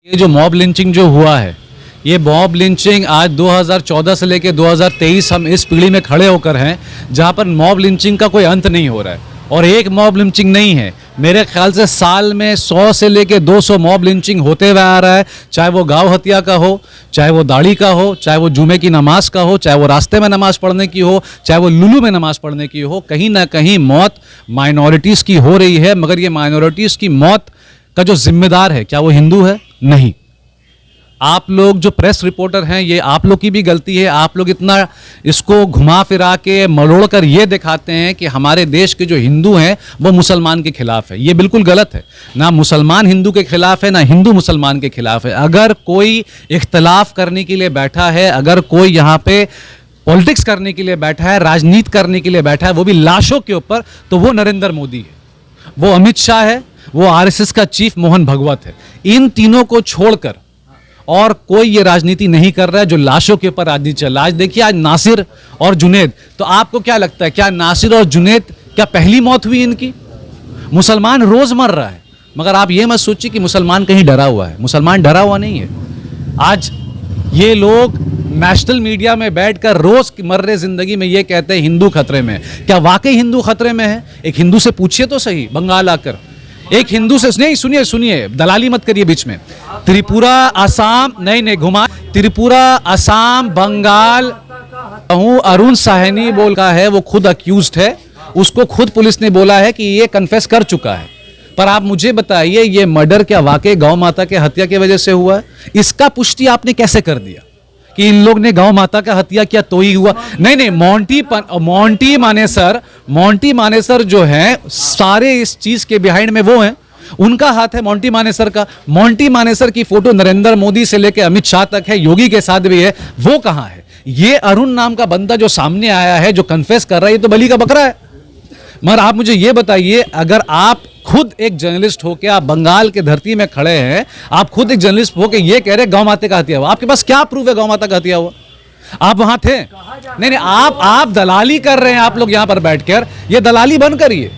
ये जो mob lynching जो हुआ है, ये मॉब लिंचिंग आज 2014 से लेकर 2023 हम इस पीढ़ी में खड़े होकर हैं जहां पर मॉब लिंचिंग का कोई अंत नहीं हो रहा है। और एक मॉब लिंचिंग नहीं है, मेरे ख्याल से साल में 100 से लेकर 200 मॉब लिंचिंग होते हुए आ रहा है। चाहे वो गाँव हत्या का हो, चाहे वो दाढ़ी का हो, चाहे वो जुमे की नमाज का हो, चाहे वो रास्ते में नमाज पढ़ने की हो, चाहे वो लुलू में नमाज पढ़ने की हो, कहीं ना कहीं मौत माइनॉरिटीज़ की हो रही है। मगर ये माइनॉरिटीज़ की मौत का जो जिम्मेदार है, क्या वो हिंदू है? नहीं। आप लोग जो प्रेस रिपोर्टर हैं, ये आप लोग की भी गलती है। आप लोग इतना इसको घुमा फिरा के मरोड़ कर ये दिखाते हैं कि हमारे देश के जो हिंदू हैं वो मुसलमान के खिलाफ है। ये बिल्कुल गलत है। ना मुसलमान हिंदू के खिलाफ है, ना हिंदू मुसलमान के खिलाफ है। अगर कोई इख्तलाफ करने के लिए बैठा है, अगर कोई यहाँ पे पॉलिटिक्स करने के लिए बैठा है, राजनीति करने के लिए बैठा है, वो भी लाशों के ऊपर, तो वो नरेंद्र मोदी है, वो अमित शाह है, वो आरएसएस का चीफ मोहन भगवत है। इन तीनों को छोड़कर और कोई ये राजनीति नहीं कर रहा है जो लाशों के ऊपर राजनीति चल रहा है। आज देखिए, आज नासिर और जुनैद, तो आपको क्या लगता है, क्या नासिर और जुनैद क्या पहली मौत हुई इनकी? मुसलमान रोज मर रहा है, मगर आप ये मत सोचिए कि मुसलमान कहीं डरा हुआ है। मुसलमान डरा हुआ नहीं है। आज ये लोग नेशनल मीडिया में बैठकर रोज मर्रे जिंदगी में ये कहते हैं हिंदू खतरे में। क्या वाकई हिंदू खतरे में है? एक हिंदू से पूछिए तो सही, बंगाल आकर एक हिंदू से नहीं, सुनिए, दलाली मत करिए बीच में। त्रिपुरा, असम, नहीं घुमा, त्रिपुरा, असम, बंगाल, अरुण साहनी बोल का है, वो खुद अक्यूज्ड है, उसको खुद पुलिस ने बोला है कि ये कन्फेस कर चुका है। पर आप मुझे बताइए, ये मर्डर क्या वाकई गौ माता के हत्या की वजह से हुआ है? इसका पुष्टि आपने कैसे कर दिया कि इन लोग ने गौ माता का हत्या किया तो ही हुआ? नहीं, मोंटी मानेसर जो है, सारे इस चीज के बिहाइंड में वो हैं, उनका हाथ है मोंटी मानेसर का। मोंटी मानेसर की फोटो नरेंद्र मोदी से लेकर अमित शाह तक है, योगी के साथ भी है, वो कहां है? ये अरुण नाम का बंदा जो सामने आया है, जो कन्फेस कर रहा है, ये तो बलि का बकरा है। मगर आप मुझे ये बताइए, अगर आप खुद एक जर्नलिस्ट होकर आप बंगाल के धरती में खड़े हैं, आप खुद एक जर्नलिस्ट होकर ये कह रहे गौ माता का हत्या हुआ, आपके पास क्या प्रूफ है गौ माता का हत्या हुआ? आप वहां थे? नहीं, आप दलाली कर रहे हैं। आप लोग यहां पर बैठकर ये दलाली बंद करिए।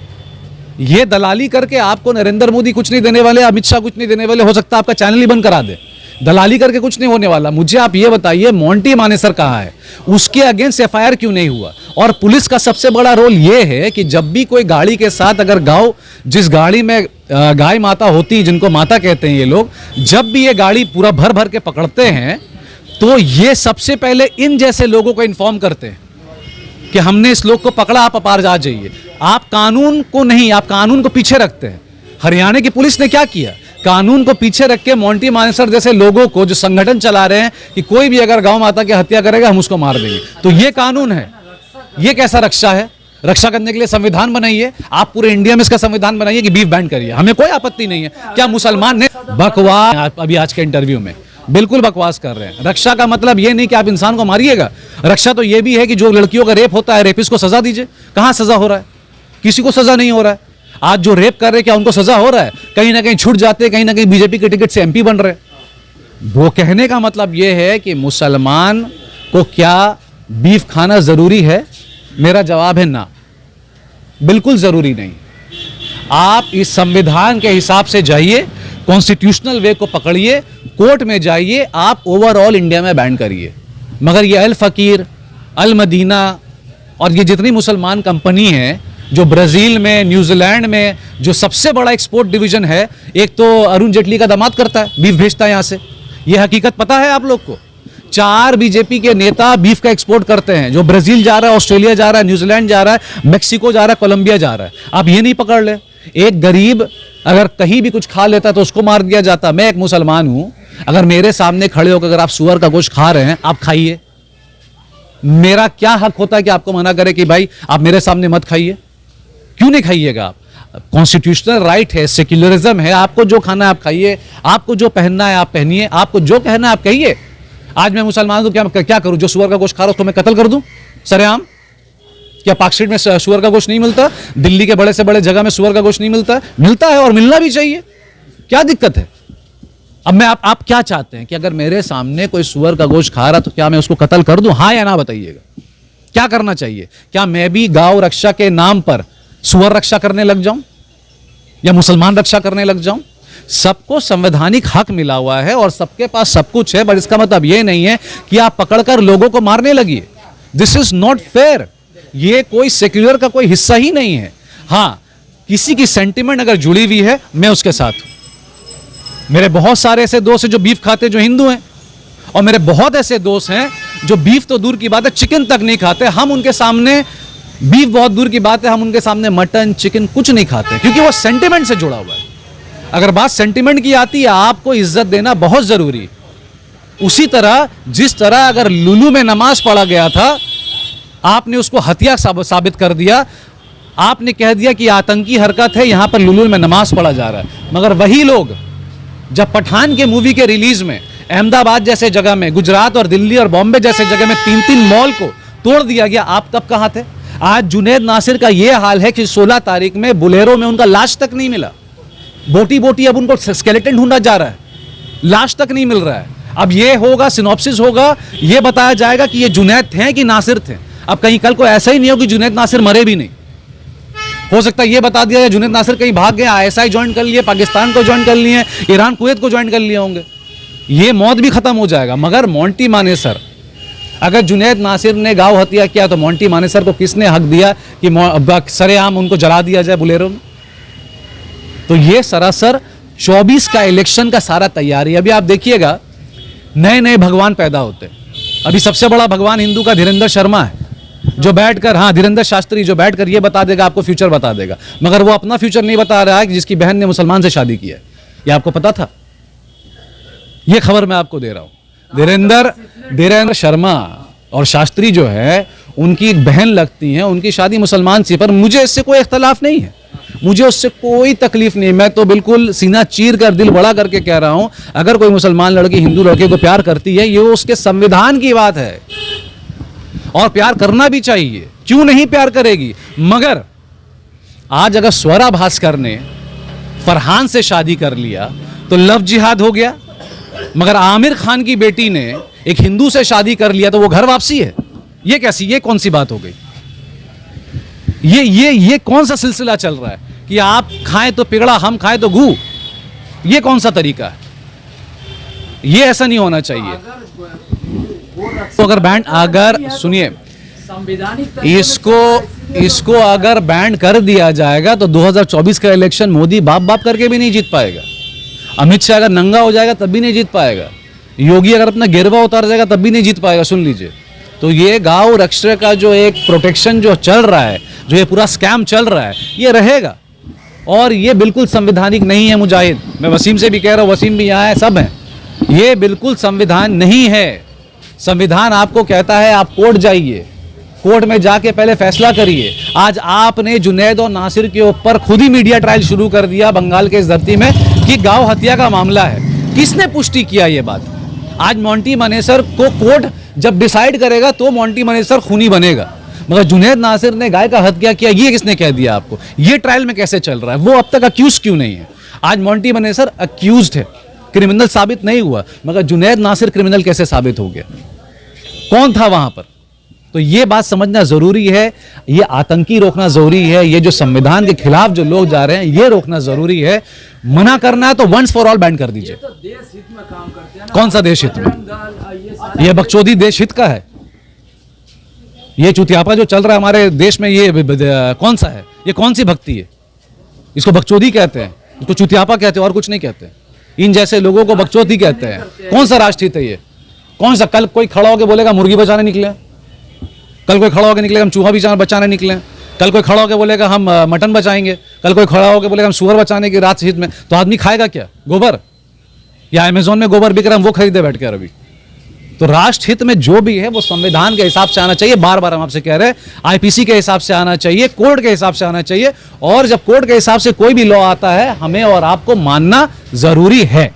ये दलाली करके आपको नरेंद्र मोदी कुछ नहीं देने वाले, अमित शाह कुछ नहीं देने वाले। हो सकता है आपका चैनल ही बंद करा दे। दलाली करके कुछ नहीं होने वाला। मुझे आप ये बताइए, मोंटी मानेसर कहाँ है? उसके अगेंस्ट एफआईआर क्यों नहीं हुआ? और पुलिस का सबसे बड़ा रोल ये है कि जब भी कोई गाड़ी के साथ, अगर गाँव, जिस गाड़ी में गाय माता होती, जिनको माता कहते हैं ये लोग, जब भी ये गाड़ी पूरा भर भर के पकड़ते हैं, तो ये सबसे पहले इन जैसे लोगों को इन्फॉर्म करते हैं कि हमने इस लोग को पकड़ा, आप अपार जा जाइए। आप कानून को नहीं, आप कानून को पीछे रखते हैं। हरियाणा की पुलिस ने क्या किया? कानून को पीछे रख के मोंटी मानेसर जैसे लोगों को, जो संगठन चला रहे हैं कि कोई भी अगर गौ माता की हत्या करेगा हम उसको मार देंगे, तो ये कानून है। ये कैसा रक्षा है? रक्षा करने के लिए संविधान बनाइए, आप पूरे इंडिया में इसका संविधान बनाइए कि बीफ बैन करिए, हमें कोई आपत्ति नहीं है। क्या मुसलमान ने बकवास, अभी आज के इंटरव्यू में बिल्कुल बकवास कर रहे हैं। रक्षा का मतलब ये नहीं कि आप इंसान को मारिएगा। रक्षा तो ये भी है कि जो लड़कियों का रेप होता है, रेपिस्ट को सजा दीजिए। कहां सजा हो रहा है? किसी को सजा नहीं हो रहा है। आज जो रेप कर रहे हैं, क्या उनको सजा हो रहा है? कहीं ना कहीं छूट जाते हैं, कहीं ना कहीं बीजेपी के टिकट से एमपी बन रहे हैं। वो कहने का मतलब ये है कि मुसलमान को क्या बीफ खाना जरूरी है? मेरा जवाब है ना, बिल्कुल जरूरी नहीं। आप इस संविधान के हिसाब से जाइए, कॉन्स्टिट्यूशनल वे को पकड़िए, कोर्ट में जाइए, आप ओवरऑल इंडिया में बैन करिए। मगर ये अल फकीर, अल मदीना और ये जितनी मुसलमान कंपनी है जो ब्राजील में, न्यूजीलैंड में, जो सबसे बड़ा एक्सपोर्ट डिवीजन है, एक तो अरुण जेटली का दामाद करता है, बीफ भेजता है यहाँ से। ये हकीकत पता है आप लोग को? 4 बीजेपी के नेता बीफ का एक्सपोर्ट करते हैं, जो ब्राजील जा रहा है, ऑस्ट्रेलिया जा रहा है, न्यूजीलैंड जा रहा है, मेक्सिको जा रहा है, कोलंबिया जा रहा है। आप ये नहीं पकड़ ले? एक गरीब अगर कहीं भी कुछ खा लेता तो उसको मार दिया जाता। मैं एक मुसलमान हूं, अगर मेरे सामने खड़े होकर अगर आप सुअर का गोश्त खा रहे हैं, आप खाइए। मेरा क्या हक होता है कि आपको मना करे कि भाई आप मेरे सामने मत खाइए? क्यों नहीं खाइएगा आप? कॉन्स्टिट्यूशनल राइट है, सेक्युलरिज्म है, आपको जो खाना है आप खाइए, आपको जो पहनना है आप पहनिए, आपको जो कहना है आप कहिए। आज मैं मुसलमान हूं, क्या करूं? जो सुअर का गोश्त खा रहा हूं उसको मैं कत्ल कर दूं सरेआम? क्या पार्कस्ट्रीट में सुअर का गोश्त नहीं मिलता? दिल्ली के बड़े से बड़े जगह में सुअर का गोश्त नहीं मिलता? मिलता है और मिलना भी चाहिए। क्या दिक्कत है? अब मैं आप क्या चाहते हैं कि अगर मेरे सामने कोई सुअर का गोश्त खा रहा तो क्या मैं उसको कत्ल कर दूं? हाँ या ना बताइएगा। क्या करना चाहिए? क्या मैं भी गौ रक्षा के नाम पर सुअर रक्षा करने लग जाऊं या मुसलमान रक्षा करने लग जाऊं? सबको संवैधानिक हक मिला हुआ है और सबके पास सब कुछ है, बट इसका मतलब ये नहीं है कि आप पकड़कर लोगों को मारने लगिए। This is not fair. ये कोई सेक्युलर का कोई हिस्सा ही नहीं है। हाँ, किसी की सेंटिमेंट अगर जुड़ी हुई है, मैं उसके साथ हूं। मेरे बहुत सारे ऐसे दोस्त हैं जो बीफ खाते, जो हिंदू हैं, और मेरे बहुत ऐसे दोस्त हैं जो बीफ तो दूर की बात है, चिकन तक नहीं खाते। हम उनके सामने, बीफ बहुत दूर की बात है, हम उनके सामने मटन चिकन कुछ नहीं खाते, क्योंकि वो सेंटिमेंट से जुड़ा हुआ है। अगर बात सेंटिमेंट की आती है, आपको इज्जत देना बहुत जरूरी है। उसी तरह जिस तरह अगर लुलू में नमाज पढ़ा गया था, आपने उसको हत्या साबित कर दिया। आपने कह दिया कि आतंकी हरकत है, यहां पर लुलू में नमाज पढ़ा जा रहा है। मगर वही लोग जब पठान के मूवी के रिलीज में अहमदाबाद जैसे जगह में, गुजरात और दिल्ली और बॉम्बे जैसे जगह में 3-3 मॉल को तोड़ दिया गया, आप तब कहां थे? आज जुनैद नासिर का यह हाल है कि 16 तारीख में बुलेरो में उनका लाश तक नहीं मिला। बोटी बोटी अब उनको स्केलेटन ढूंढा जा रहा है, लाश तक नहीं मिल रहा है। अब ये होगा, सिनॉप्सिस होगा, ये बताया जाएगा कि ये जुनैद थे कि नासिर थे। अब कहीं कल को ऐसा ही नहीं हो कि जुनैद नासिर मरे भी नहीं। हो सकता है ये बता दिया जाए जुनैद नासिर कहीं भाग गए, ISI ज्वाइन कर लिए, पाकिस्तान को ज्वाइन कर लिए, ईरान कुवैत को ज्वाइन कर लिए होंगे, ये मौत भी खत्म हो जाएगा। मगर मोंटी मानेसर, अगर जुनैद नासिर ने गांव हत्या किया तो मोंटी मानेसर को किसने हक दिया कि सरेआम उनको जला दिया जाए बुलेरो में? तो ये सरासर 24 का इलेक्शन का सारा तैयारी। अभी आप देखिएगा, नए नए भगवान पैदा होते हैं। अभी सबसे बड़ा भगवान हिंदू का धीरेंद्र शर्मा है, जो बैठकर, हाँ, धीरेंद्र शास्त्री, जो बैठकर ये बता देगा, आपको फ्यूचर बता देगा। मगर वो अपना फ्यूचर नहीं बता रहा है कि जिसकी बहन ने मुसलमान से शादी की है। ये आपको पता था? ये खबर मैं आपको दे रहा हूं। धीरेंद्र शर्मा और शास्त्री जो है, उनकी एक बहन लगती हैं, उनकी शादी मुसलमान से। पर मुझे इससे कोई इख्तलाफ नहीं है, मुझे उससे कोई तकलीफ नहीं। मैं तो बिल्कुल सीना चीर कर, दिल बड़ा करके कह रहा हूं, अगर कोई मुसलमान लड़की हिंदू लड़के को प्यार करती है, ये उसके संविधान की बात है और प्यार करना भी चाहिए। क्यों नहीं प्यार करेगी? मगर आज अगर स्वरा भास्कर ने फरहान से शादी कर लिया तो लव जिहाद हो गया। मगर आमिर खान की बेटी ने एक हिंदू से शादी कर लिया तो वो घर वापसी है। ये कैसी, ये कौन सी बात हो गई? ये कौन सा सिलसिला चल रहा है कि आप खाएं तो पिगड़ा, हम खाएं तो गू? ये कौन सा तरीका है? ये ऐसा नहीं होना चाहिए। तो अगर बैंड, अगर सुनिए, इसको अगर बैंड कर दिया जाएगा तो 2024 का इलेक्शन मोदी बाप बाप करके भी नहीं जीत पाएगा। अमित शाह अगर नंगा हो जाएगा तब भी नहीं जीत पाएगा। योगी अगर अपना गिरवा उतार जाएगा तब भी नहीं जीत पाएगा। सुन लीजिए, तो ये गांव रक्षा का जो एक प्रोटेक्शन जो चल रहा है, जो ये पूरा स्कैम चल रहा है, ये रहेगा और ये बिल्कुल संवैधानिक नहीं है। मुजाहिद, मैं वसीम से भी कह रहा हूँ, वसीम भी यहाँ है, सब हैं, ये बिल्कुल संविधान नहीं है। संविधान आपको कहता है आप कोर्ट जाइए, कोर्ट में जाके पहले फैसला करिए। आज आपने जुनैद और नासिर के ऊपर खुद ही मीडिया ट्रायल शुरू कर दिया बंगाल के इस धरती में कि गांव हत्या का मामला है। किसने पुष्टि किया ये बात? आज मोंटी मानेसर को कोर्ट जब डिसाइड करेगा तो मोंटी मानेसर खूनी बनेगा। मगर जुनैद नासिर ने गाय का हत्या किया, ये किसने कह दिया आपको? ये ट्रायल में कैसे चल रहा है? वो अब तक अक्यूज क्यों नहीं है? आज मोंटी मानेसर अक्यूज्ड है, क्रिमिनल साबित नहीं हुआ, मगर जुनैद नासिर क्रिमिनल कैसे साबित हो गया? कौन था वहां पर? तो ये बात समझना जरूरी है। ये आतंकी रोकना जरूरी है। ये जो संविधान के खिलाफ जो लोग जा रहे हैं, ये रोकना जरूरी है। मना करना है तो वंस फॉर ऑल बैन कर दीजिए। तो देश हित में काम करते हैं। कौन सा देश हित में? ये बकचोदी देश हित का है। ये चुतियापा जो चल रहा है हमारे देश में, ये कौन सा है? ये कौन सी भक्ति है? इसको बकचोदी कहते हैं, इसको चुतियापा कहते हैं, और कुछ नहीं कहते। इन जैसे लोगों को बकचोदी कहते हैं। कौन सा राष्ट्रहित है ये? कौन सा? कल कोई खड़ा होकर बोलेगा मुर्गी बचाने निकले, कल कोई खड़ा होकर निकलेगा हम चूहा बचाने निकले, कल कोई खड़ा होकर बोलेगा हम मटन बचाएंगे, कल कोई खड़ा होकर बोलेगा हम सुअर बचाने की रात हित में। तो आदमी खाएगा क्या? गोबर? या अमेजोन में गोबर बिक रहा है, वो खरीदे बैठ कर। अभी तो राष्ट्र हित में जो भी है वो संविधान के हिसाब से आना चाहिए। बार बार हम आपसे कह रहे हैं, IPC के हिसाब से आना चाहिए, कोर्ट के हिसाब से आना चाहिए। और जब कोर्ट के हिसाब से कोई भी लॉ आता है, हमें और आपको मानना जरूरी है।